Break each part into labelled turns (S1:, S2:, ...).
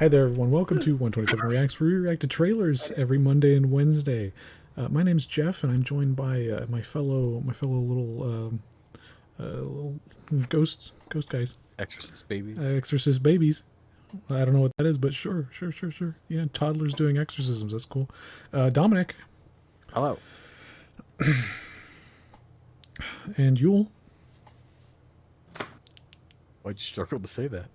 S1: Hi there, everyone. Welcome to 127 Reacts, where we react to trailers every Monday and Wednesday. My name's Jeff, and I'm joined by my fellow little ghost guys,
S2: Exorcist babies.
S1: exorcist babies. I don't know what that is, but sure. Yeah, toddlers doing exorcisms. That's cool. Dominic
S2: Hello.
S1: and Yule.
S2: Why'd you struggle to say that?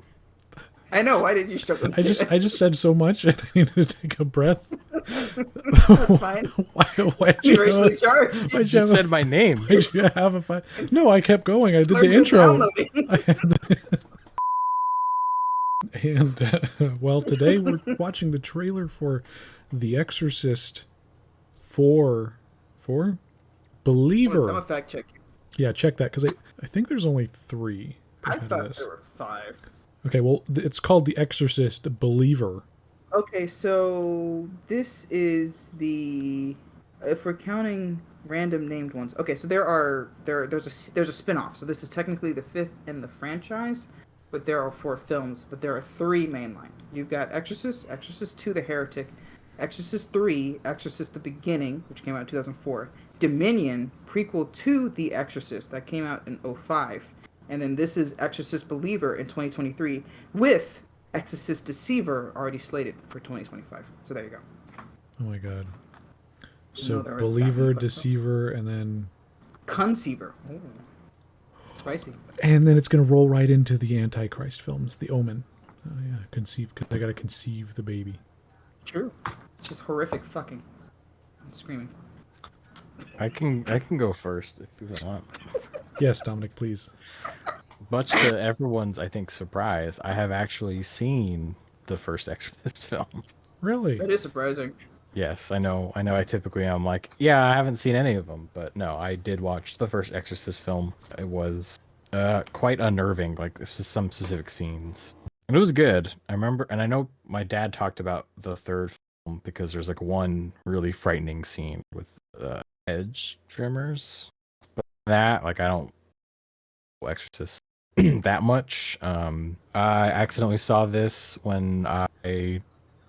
S3: I know. Why did you struggle to
S1: I
S3: say
S1: just
S3: that?
S1: I just said so much, and I needed to take a breath.
S3: That's fine.
S1: Why'd
S3: You're
S1: you
S3: racially
S1: have,
S3: charged.
S1: why'd
S2: You
S1: you
S2: just
S1: have
S2: said my name.
S1: why'd you have a fight? No, I kept going. I did the
S3: Slurs and
S1: intro.
S3: downloading.
S1: I had the, and well, today we're watching the trailer for The Exorcist for
S3: I'm gonna
S1: Believer.
S3: fact check you.
S1: Yeah, check that because I think there's only three
S3: I
S1: ahead of
S3: thought
S1: this.
S3: there were 5.
S1: Okay, well, it's called The Exorcist Believer.
S3: Okay, so this is the if we're counting random named ones. Okay, so there's a spin-off. So this is technically the 5th in the franchise, but there are 4 films, but there are 3 mainline. You've got Exorcist, Exorcist 2 The Heretic, Exorcist 3, Exorcist the Beginning, which came out in 2004, Dominion, prequel to The Exorcist that came out in '05, and then this is Exorcist Believer in 2023 with Exorcist Deceiver already slated for 2025. So there you go.
S1: Oh my god.
S3: You know
S1: So
S3: there are that many
S1: Believer,
S3: fucking films.
S1: Deceiver,
S3: Conceiver. Ooh, spicy.
S1: and then it's gonna roll right into the Antichrist films, The Omen. Oh yeah, conceive. I gotta conceive the baby.
S3: True. It's just horrific fucking and screaming.
S2: I can go first if you want.
S1: Yes, Dominic, please.
S2: Much to everyone's, I think, surprise, I have actually seen the first Exorcist film.
S1: Really?
S3: That is surprising.
S2: Yes, I know. I typically am like, yeah, I haven't seen any of them, but no, I did watch the first Exorcist film. It was quite unnerving. Like, this was some specific scenes, and it was good. I remember, and I know my dad talked about the third film because there's like one really frightening scene with edge trimmers. But that, like, I don't know Exorcist that much. I accidentally saw this when I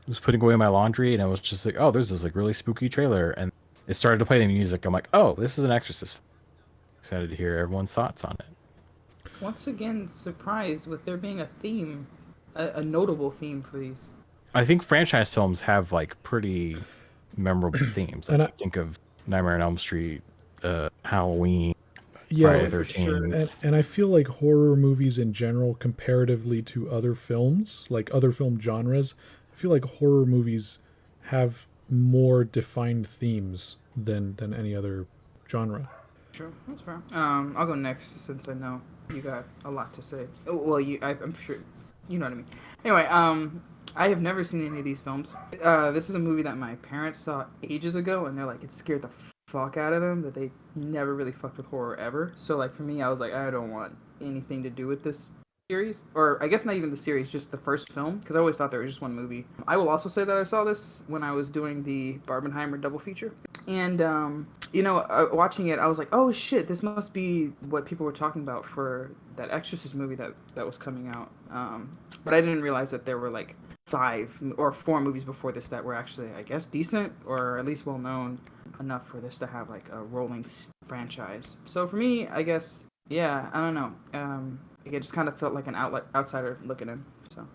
S2: was putting away my laundry, and I was just like, "Oh, there's this like really spooky trailer," and it started to play the music. I'm like, "Oh, this is an Exorcist." Excited to hear everyone's thoughts on it.
S3: Once again, surprised with there being a theme, a notable theme for these.
S2: I think franchise films have like pretty memorable themes. Like,
S1: And
S2: I think of Nightmare on Elm Street, Halloween,
S1: yeah,
S2: Friday the
S3: for sure.
S2: 13th.
S1: and I feel like horror movies in general, comparatively to other films, like other film genres, I feel like horror movies have more defined themes than any other genre.
S3: Sure, that's fair. I'll go next since I know you got a lot to say. Oh, well, I'm sure you know what I mean. Anyway, I have never seen any of these films. This is a movie that my parents saw ages ago, and they're like, it scared the fuck out of them. That they never really fucked with horror ever. So like for me, I was like, I don't want anything to do with this series, or I guess not even the series, just the first film, because I always thought there was just one movie. I will also say that I saw this when I was doing the Barbenheimer double feature, and watching it, I was like, oh shit, this must be what people were talking about for that Exorcist movie that was coming out. But I didn't realize that there were like 5 or 4 movies before this that were actually, I guess, decent or at least well known enough for this to have like a rolling franchise. So for me, I guess, yeah, I don't know. It just kind of felt like an outsider looking in. So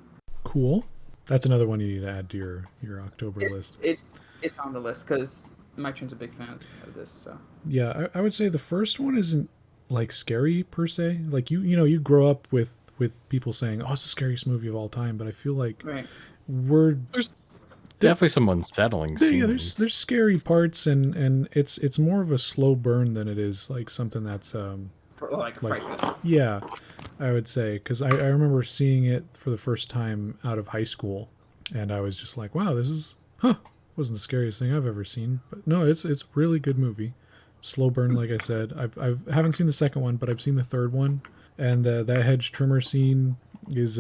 S1: Cool. That's another one you need to add to your October list.
S3: it's on the list because Mike Trin's a big fan of this. So
S1: Yeah, I would say the first one isn't like scary per se. Like you grow up with people saying, "Oh, it's the scariest movie of all time," but I feel like
S3: right,
S1: we're
S2: There's definitely some unsettling scenes.
S1: yeah, there's scary parts and it's more of a slow burn than it is like something that's
S3: for like Fright Fest.
S1: yeah, I would say because I remember seeing it for the first time out of high school, and I was just like, wow, this is wasn't the scariest thing I've ever seen, but no, it's a really good movie. Slow burn, like I said. I haven't seen the second one, but I've seen the third one, and that hedge trimmer scene is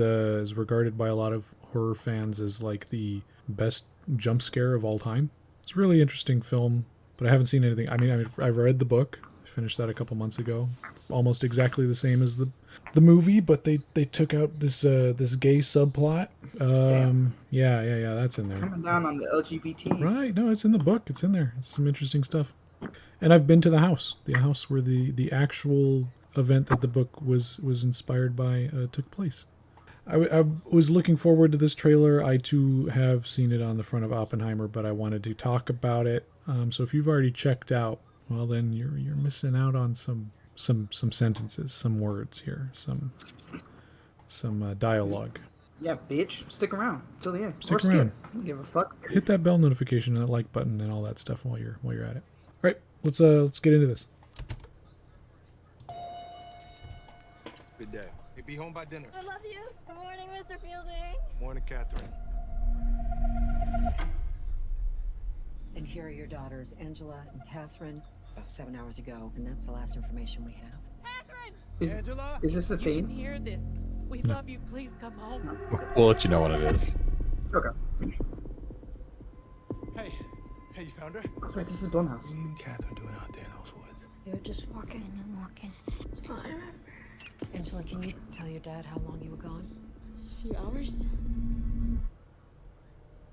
S1: regarded by a lot of horror fans as like the best jump scare of all time. It's a really interesting film, but I haven't seen anything. I mean, I've read the book. finished that a couple months ago. Almost exactly the same as the movie, but they took out this this gay subplot. Yeah, that's in there.
S3: Coming down on the LGBTs.
S1: Right, no, it's in the book. It's in there. It's some interesting stuff. And I've been to the house where the actual event that the book was inspired by took place. I was looking forward to this trailer. I too have seen it on the front of Oppenheimer, but I wanted to talk about it. So if you've already checked out, well, then you're missing out on some sentences, some words here, some dialogue.
S3: Yeah, bitch. Stick around till the end.
S1: Stick
S3: or
S1: around.
S3: Skip. I don't give a fuck.
S1: Hit that bell notification and that like button and all that stuff while you're at it. All right, let's get into this.
S4: Good day. Hey, be home by dinner.
S5: I love you. Good morning, Mr. Fielding.
S4: Morning, Catherine.
S6: And here are your daughters, Angela and Catherine, about 7 hours ago, and that's the last information we have.
S5: Catherine!
S4: Angela?
S3: Is this the
S5: You can
S3: theme?
S5: hear this. We love you. Please come home.
S2: We'll let you know when it is.
S3: Okay.
S4: Hey, you found her?
S3: That's right, this is Blumhouse.
S4: What are you and Catherine doing out there in those woods?
S5: You were just walking and walking. That's all I remember.
S6: Angela, can you tell your dad how long you were gone?
S5: A few hours.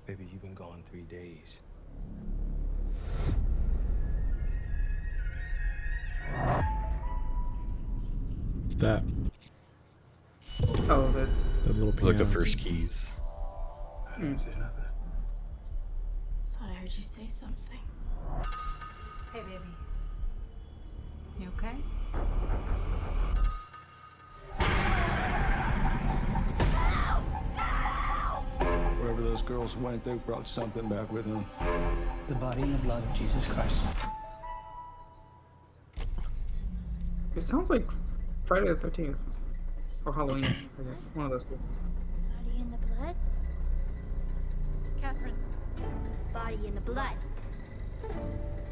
S4: Baby, you've been gone 3 days.
S1: That
S3: Oh,
S1: little
S2: It was
S1: piano.
S2: like the first keys.
S4: I didn't say nothing.
S5: Thought I heard you say something.
S6: Hey, baby. You okay?
S4: Wherever those girls went, they brought something back with them.
S7: The body and the blood of Jesus Christ.
S3: it sounds like Friday the 13th. Or Halloween, I guess. One of those two.
S8: Body in the blood?
S5: Catherine.
S8: Body in the blood.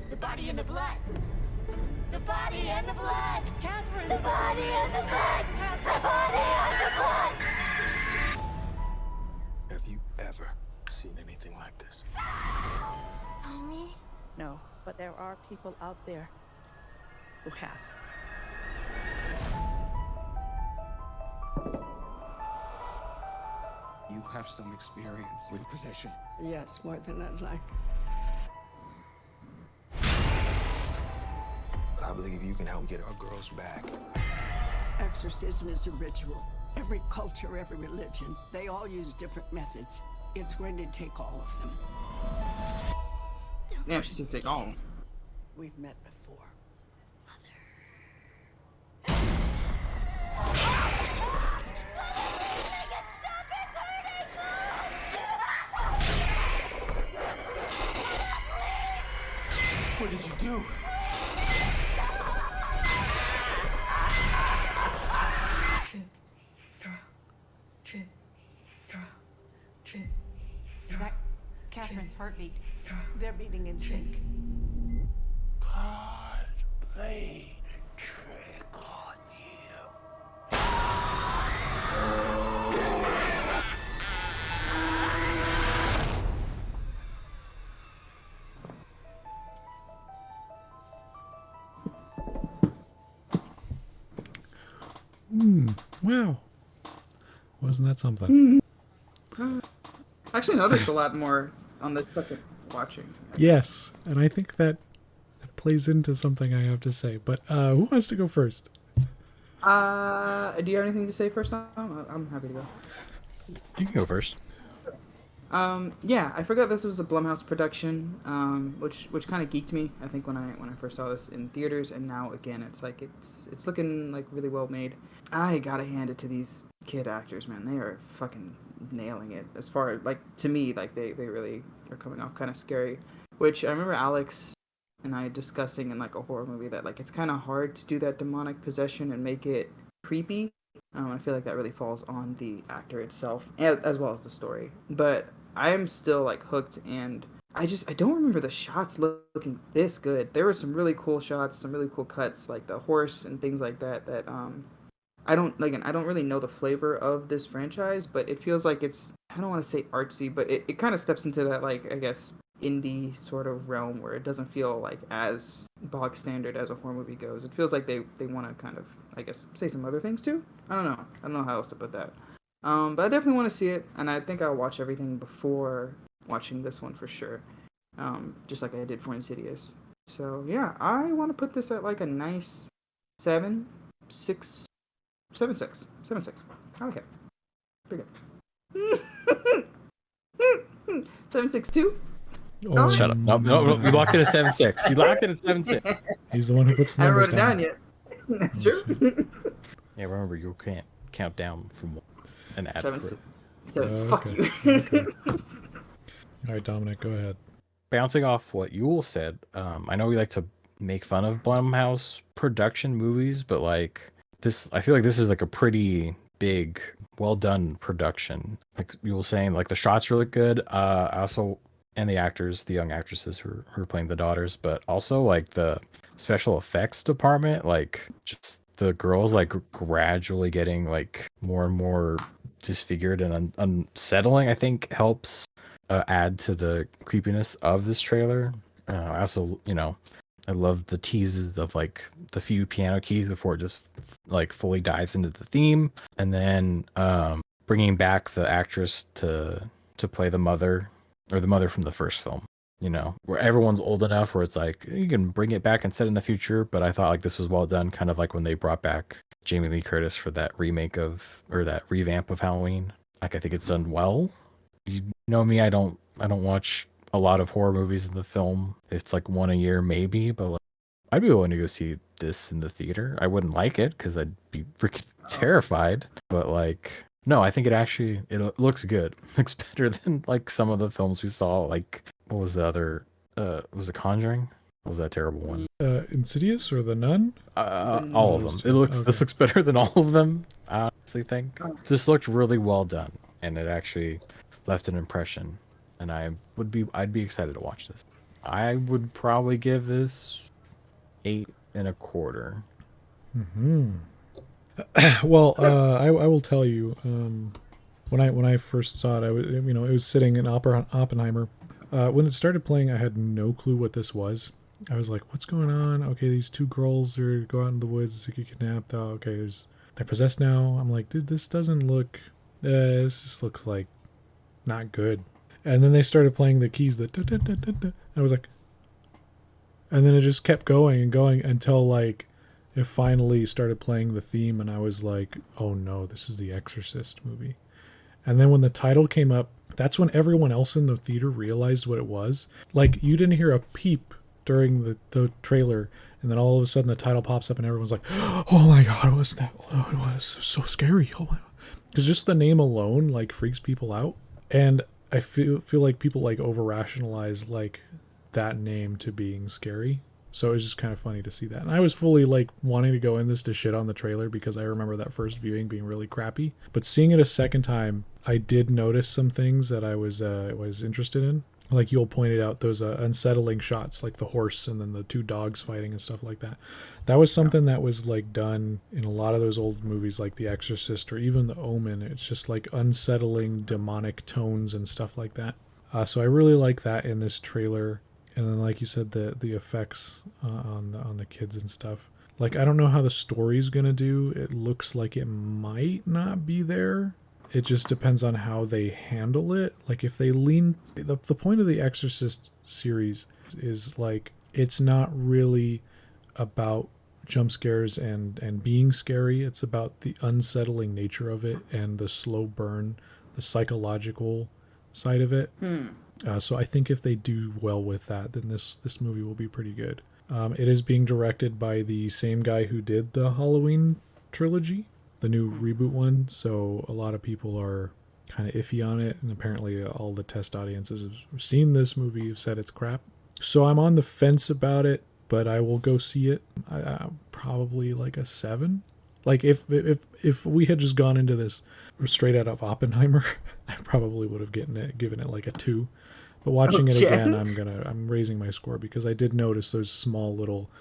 S8: The body in the blood. The body and the blood.
S5: Catherine.
S8: The body and the blood. The body and the blood.
S4: Have you ever seen anything like this?
S8: Mommy?
S9: No, but there are people out there who have.
S7: You have some experience with possession.
S9: Yes, more than I'd like.
S4: I believe you can help get our girls back.
S9: Exorcism is a ritual. Every culture, every religion, they all use different methods. It's going to take all of them.
S3: Yeah, she said take all of them.
S9: We've met before.
S4: What did you do?
S5: Is that Catherine's heartbeat?
S9: They're beating in sync.
S4: God played a trick on you.
S1: Wow. Wasn't that something?
S3: I actually noticed a lot more on this second watching.
S1: Yes, and I think that plays into something I have to say. But who wants to go first?
S3: Do you have anything to say first, Tom? I'm happy to go.
S2: You can go first.
S3: Yeah, I forgot this was a Blumhouse production, which kind of geeked me. I think when I first saw this in theaters, and now again, it's like it's looking like really well made. I gotta hand it to these kid actors, man. They are fucking nailing it. As far like to me, like they really are coming off kind of scary. Which I remember Alex and I discussing in like a horror movie that like it's kind of hard to do that demonic possession and make it creepy. I feel like that really falls on the actor itself, as well as the story. But I am still like hooked, and I don't remember the shots looking this good. There were some really cool shots, some really cool cuts, like the horse and things like that. That I don't really know the flavor of this franchise, but it feels like it's, I don't want to say artsy, but it kind of steps into that, like, I guess, indie sort of realm where it doesn't feel like as bog standard as a horror movie goes. It feels like they want to kind of, I guess, say some other things too. I don't know. I don't know how else to put that. But I definitely want to see it, and I think I'll watch everything before watching this one for sure. Just like I did for Insidious. So yeah, I want to put this at like a nice 7, 6, 7, 6, 7, 6. I like it. Pretty good. 7.62.
S1: Oh,
S2: Shut up. No, you locked in a 7-6. You locked in a 7-6.
S1: He's the one who puts the
S3: I haven't
S1: numbers
S3: wrote it down yet. That's true.
S2: Yeah, remember, you can't count down from an ad.
S3: 7, 6.
S1: Oh,
S3: Fuck
S1: okay.
S3: you.
S1: Okay. All right, Dominic, go ahead.
S2: Bouncing off what Yule said, I know we like to make fun of Blumhouse production movies, but like this, I feel like this is like a pretty big, well done production. Like you were saying, like the shots really good. I also, and the actors, the young actresses who are playing the daughters, but also like the special effects department, like just the girls like gradually getting like more and more disfigured and unsettling, I think helps add to the creepiness of this trailer. I also, I love the teases of like the few piano keys before it just like fully dives into the theme, and then bringing back the actress to play the mother, or the mother from the first film. Where everyone's old enough where it's like you can bring it back and set in the future. But I thought like this was well done, kind of like when they brought back Jamie Lee Curtis for that remake of, or that revamp of Halloween. Like I think it's done well. You know me, I don't watch a lot of horror movies in the film. It's like one a year maybe, but like, I'd be willing to go see this in the theater. I wouldn't like it because I'd be freaking terrified. But like, no, I think it looks good. It looks better than like some of the films we saw. Like, what was the other? Was it Conjuring? What was that terrible one?
S1: Insidious or The Nun?
S2: All of them. This looks better than all of them. I honestly think this looked really well done, and it actually left an impression. And I'd be excited to watch this. I would probably give this 8.25.
S1: Well, I will tell you, when I first saw it, it was sitting in Oppenheimer. When it started playing, I had no clue what this was. I was like, "What's going on?" Okay, these two girls go out in the woods to get kidnapped. Oh, okay, they're possessed now. I'm like, dude, this doesn't look. This just looks like not good. And then they started playing the keys. I was like, and then it just kept going and going until like it finally started playing the theme, and I was like, oh no, this is the Exorcist movie. And then when the title came up, that's when everyone else in the theater realized what it was. Like, you didn't hear a peep during the trailer, and then all of a sudden the title pops up and everyone's like, oh my god, what was that? Oh, it was so scary. Oh my god. Because just the name alone like freaks people out. And I feel like people like over rationalize like that name to being scary. So it was just kind of funny to see that. And I was fully like wanting to go in this to shit on the trailer because I remember that first viewing being really crappy. But seeing it a second time, I did notice some things that I was interested in. Like Yul pointed out, those unsettling shots, like the horse and then the two dogs fighting and stuff like that. That was something that was like done in a lot of those old movies like The Exorcist or even The Omen. It's just like unsettling demonic tones and stuff like that. So I really like that in this trailer. And then, like you said, the effects on the kids and stuff. Like, I don't know how the story's gonna do. It looks like it might not be there. It just depends on how they handle it. Like, if they lean... The point of the Exorcist series is, like, it's not really about jump scares and being scary. It's about the unsettling nature of it and the slow burn, the psychological side of it. So I think if they do well with that, then this movie will be pretty good. It is being directed by the same guy who did the Halloween trilogy, the new reboot one. So a lot of people are kind of iffy on it, and apparently all the test audiences have seen this movie, have said it's crap. So I'm on the fence about it, but I will go see it. Probably like a 7. Like if we had just gone into this straight out of Oppenheimer, I probably would have given it like a 2. But watching it again, I'm raising my score because I did notice those small little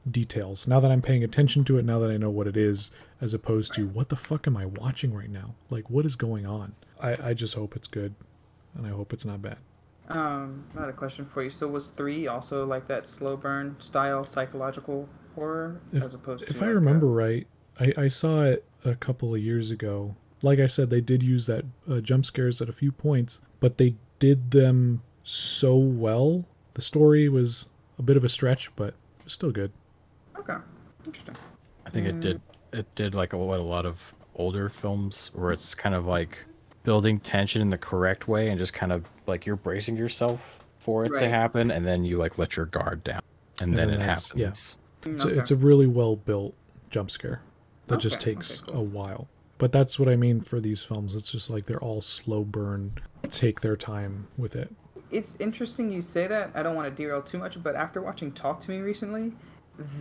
S1: details. Now that I'm paying attention to it, now that I know what it is, as opposed to what the fuck am I watching right now? Like, what is going on? I just hope it's good, and I hope it's not bad.
S3: I had a question for you. So was 3 also like that slow burn style psychological horror, as opposed to
S1: If I
S3: like
S1: remember right, I saw it a couple of years ago. Like I said, they did use that jump scares at a few points, but they did them so well. The story was a bit of a stretch, but it was still good.
S3: okay, interesting.
S2: I think it did like what a lot of older films where it's kind of like building tension in the correct way and just kind of like you're bracing yourself for it to
S3: Right.
S2: happen and then you like let your guard down and then it
S1: that's- yeah.
S2: happens.
S1: It's a really well built jump scare that just
S3: Okay,
S1: takes
S3: okay, cool.
S1: a while. But that's what I mean for these films. It's just like they're all slow burn, take their time with it.
S3: It's interesting you say that. I don't want to derail too much, but after watching Talk to Me recently,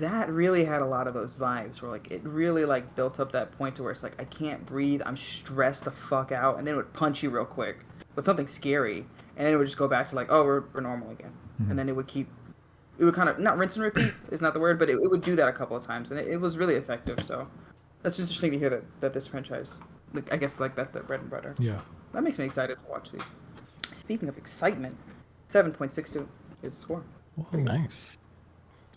S3: that really had a lot of those vibes where like it really like built up that point to where it's like I can't breathe, I'm stressed the fuck out, and then it would punch you real quick with something scary, and then it would just go back to like, oh, we're normal again, and then it would kind of not rinse and repeat is not the word, but it would do that a couple of times, and it was really effective. So that's interesting to hear that this franchise, like I guess like that's their bread and butter.
S1: Yeah.
S3: That makes me excited to watch these. Speaking of excitement, 7.62 is the score.
S1: Whoa,
S2: Nice.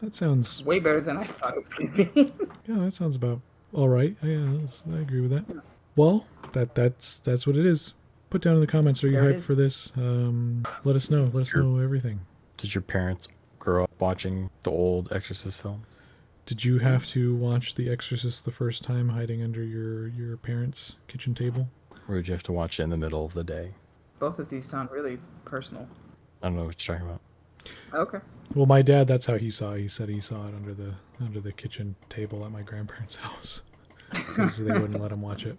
S1: that sounds
S3: Way better than I thought it was going to be.
S1: yeah, that sounds about all right. Yeah, I agree with that. Well, that's what it is. Put down in the comments, are you
S3: There it
S1: hyped
S3: is.
S1: for this? Let us know. Let us know everything.
S2: Did your parents grow up watching the old Exorcist films?
S1: Did you have to watch The Exorcist the first time hiding under your parents' kitchen table?
S2: Or did you have to watch it in the middle of the day?
S3: Both of these sound really personal.
S2: I don't know what you're talking about.
S3: Okay.
S1: Well, my dad, that's how he saw it. He said he saw it under the kitchen table at my grandparents' house because they wouldn't let him watch it.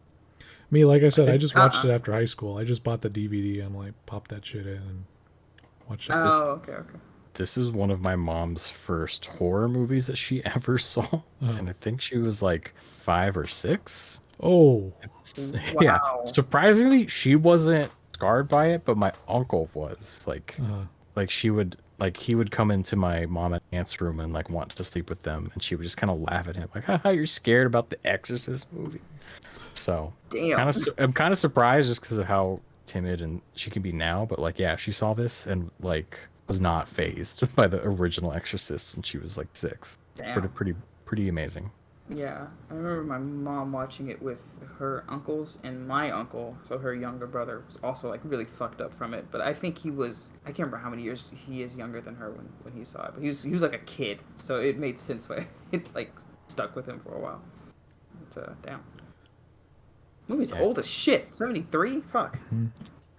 S1: Me, like I said, I just watched it after high school. I just bought the DVD and like popped that shit in and watched it.
S3: Oh, okay.
S2: This is one of my mom's first horror movies that she ever saw. And I think she was like 5 or 6.
S1: Oh,
S2: Yeah.
S3: Wow.
S2: Surprisingly, she wasn't scarred by it, but my uncle was. Like he would come into my mom and aunt's room and like want to sleep with them, and she would just kind of laugh at him like, haha, you're scared about the Exorcist movie. So
S3: Damn.
S2: I'm kind of surprised just because of how timid and she can be now, but like yeah, she saw this and like was not phased by the original Exorcist when she was like 6.
S3: Damn.
S2: Pretty amazing.
S3: Yeah, I remember my mom watching it with her uncles, and my uncle, so her younger brother, was also like really fucked up from it. But I think I can't remember how many years he is younger than her when he saw it. But he was like a kid, so it made sense why it like stuck with him for a while. But, damn. Movie's
S2: Yeah.
S3: old as shit. 73? Fuck.